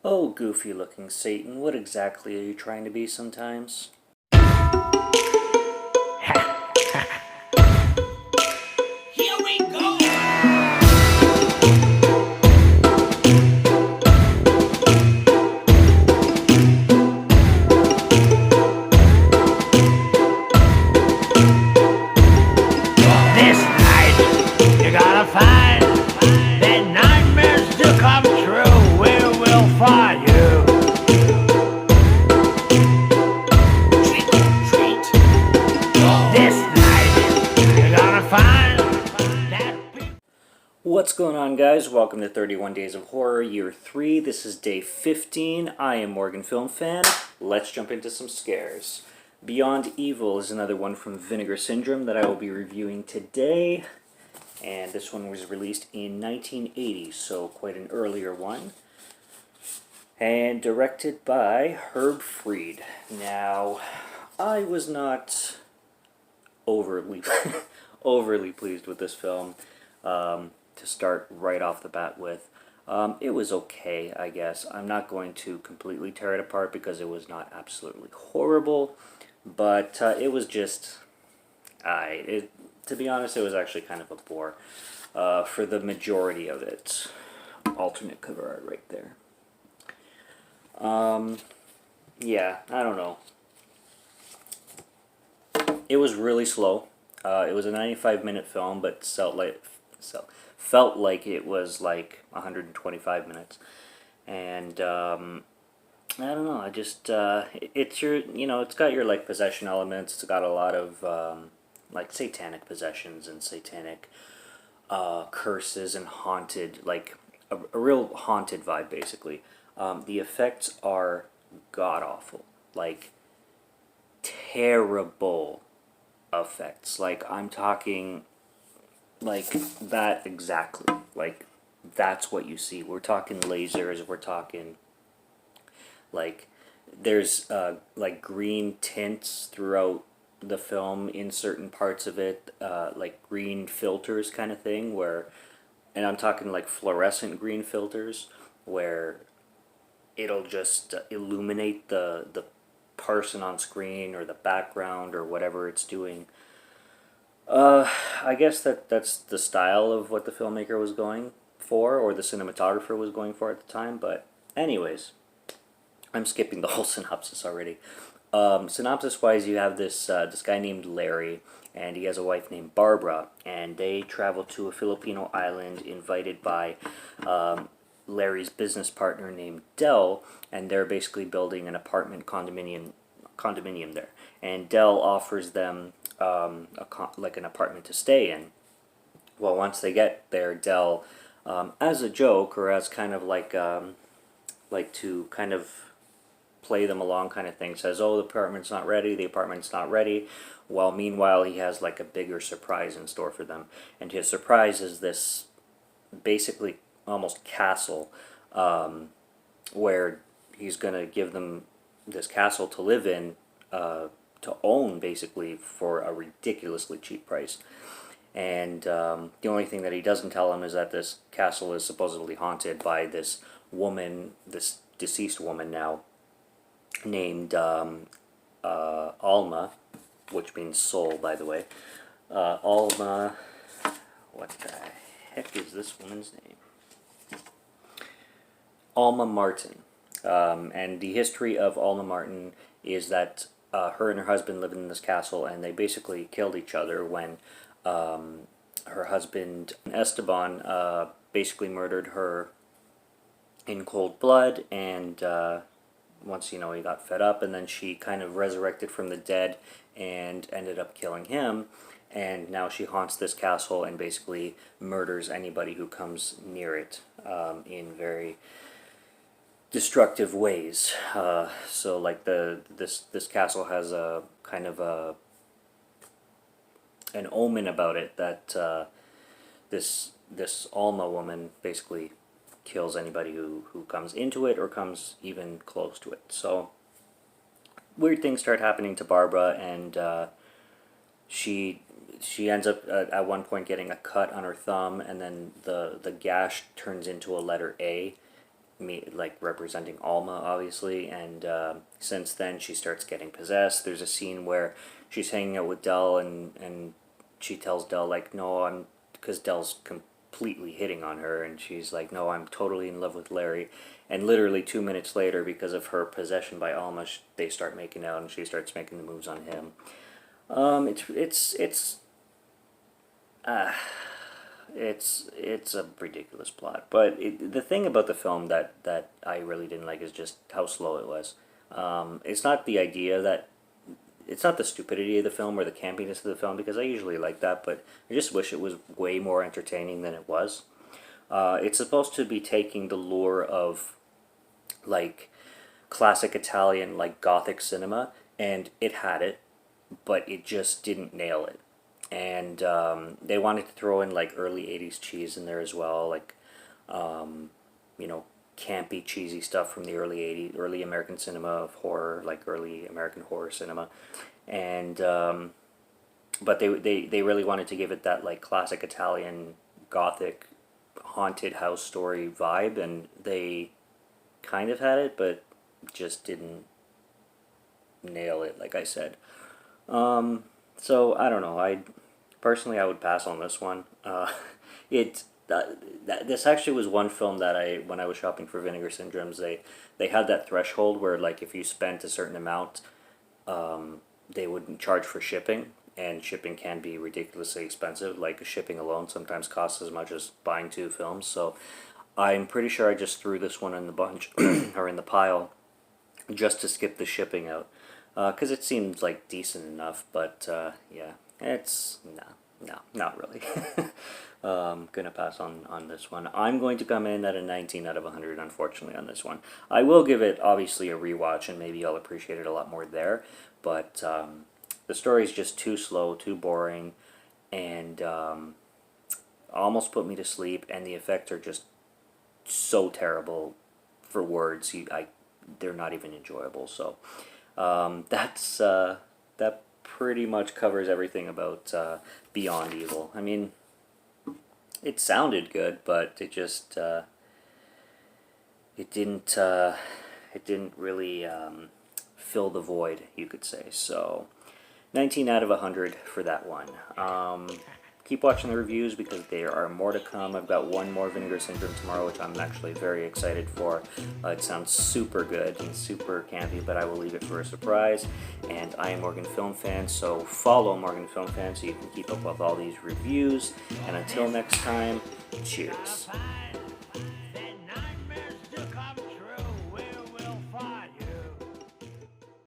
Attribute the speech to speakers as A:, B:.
A: Oh, goofy-looking Satan, what exactly are you trying to be sometimes?
B: Here we go! This night, you're gonna find that nightmares do come true. We will find you. Trick or treat. This night, you're gonna find that people.
A: What's going on, guys? Welcome to 31 Days of Horror, Year 3. This is Day 15. I am Morgan Film Fan. Let's jump into some scares. Beyond Evil is another one from Vinegar Syndrome that I will be reviewing today. And this one was released in 1980, so quite an earlier one. And directed by Herb Fried. Now, I was not overly overly pleased with this film to start right off the bat with. It was okay, I guess. I'm not going to completely tear it apart because it was not absolutely horrible, but it was just, to be honest, it was actually kind of a bore for the majority of it. Alternate cover art right there. Yeah, I don't know. It was really slow. It was a 95-minute film, but felt like it was like 125 minutes. And I don't know. I just it's your it's got your like possession elements. It's got a lot of like satanic possessions and satanic curses and haunted, like a real haunted vibe basically. The effects are god awful, like terrible effects. Like I'm talking like that exactly. Like that's what you see. We're talking lasers. We're talking like there's like green tints throughout the film in certain parts of it, like green filters kind of thing. And I'm talking like fluorescent green filters where it'll just illuminate the person on screen or the background or whatever it's doing. I guess that's the style of what the filmmaker was going for, or the cinematographer was going for at the time. But anyways, I'm skipping the whole synopsis already. Synopsis-wise, you have this guy named Larry, and he has a wife named Barbara, and they travel to a Filipino island invited by Larry's business partner named Dell, and they're basically building an apartment condominium there. And Dell offers them like an apartment to stay in. Well, once they get there, Dell, as a joke or as kind of like to kind of play them along kind of thing, says, "Oh, the apartment's not ready. The apartment's not ready." Well, meanwhile, he has like a bigger surprise in store for them, and his surprise is this basically almost castle, where he's gonna give them this castle to live in, to own basically for a ridiculously cheap price. And the only thing that he doesn't tell him is that this castle is supposedly haunted by this woman, this deceased woman now, named Alma, which means soul, by the way. Alma, what the heck is this woman's name? Alma Martin. And the history of Alma Martin is that her and her husband lived in this castle, and they basically killed each other when her husband, Esteban, basically murdered her in cold blood, and once he got fed up, and then she kind of resurrected from the dead and ended up killing him, and now she haunts this castle and basically murders anybody who comes near it in very destructive ways. So like this castle has a kind of an omen about it that this Alma woman basically kills anybody who comes into it or comes even close to it. So weird things start happening to Barbara, and she ends up at one point getting a cut on her thumb, and then the gash turns into a letter A, like representing Alma, obviously, and since then she starts getting possessed. There's a scene where she's hanging out with Dell, and she tells Dell like, "No, I'm," because Dell's completely hitting on her, and she's like, "No, I'm totally in love with Larry." And literally 2 minutes later, because of her possession by Alma, they start making out, and she starts making the moves on him. Uh, it's a ridiculous plot. But the thing about the film that I really didn't like is just how slow it was. It's not the idea that it's not the stupidity of the film or the campiness of the film, because I usually like that, but I just wish it was way more entertaining than it was. It's supposed to be taking the lure of like classic Italian like Gothic cinema, and it had it, but it just didn't nail it. And they wanted to throw in like early '80s cheese in there as well, like you know, campy, cheesy stuff from the early '80s, early American cinema of horror, like early American horror cinema, and but they really wanted to give it that like classic Italian Gothic haunted house story vibe, and they kind of had it, but just didn't nail it, like I said. So I don't know. I would pass on this one. It this actually was one film that when I was shopping for Vinegar Syndromes, they had that threshold where like if you spent a certain amount, they wouldn't charge for shipping, and shipping can be ridiculously expensive. Like shipping alone sometimes costs as much as buying two films. So I'm pretty sure I just threw this one in the bunch or in the pile just to skip the shipping out, because it seemed like decent enough. But yeah, it's no, not really. Gonna pass on this one. I'm going to come in at a 19 out of 100, unfortunately, on this one. I will give it, obviously, a rewatch, and maybe I'll appreciate it a lot more there, but the story's just too slow, too boring, and almost put me to sleep, and the effects are just so terrible for words. They're not even enjoyable, so that pretty much covers everything about Beyond Evil. I mean, it sounded good, but it just it didn't really fill the void, you could say. So 19 out of 100 for that one. Keep watching the reviews because there are more to come. I've got one more Vinegar Syndrome tomorrow, which I'm actually very excited for. It sounds super good and super campy, but I will leave it for a surprise. And I am Morgan Film Fan, so follow Morgan Film Fan so you can keep up with all these reviews. And until next time, cheers.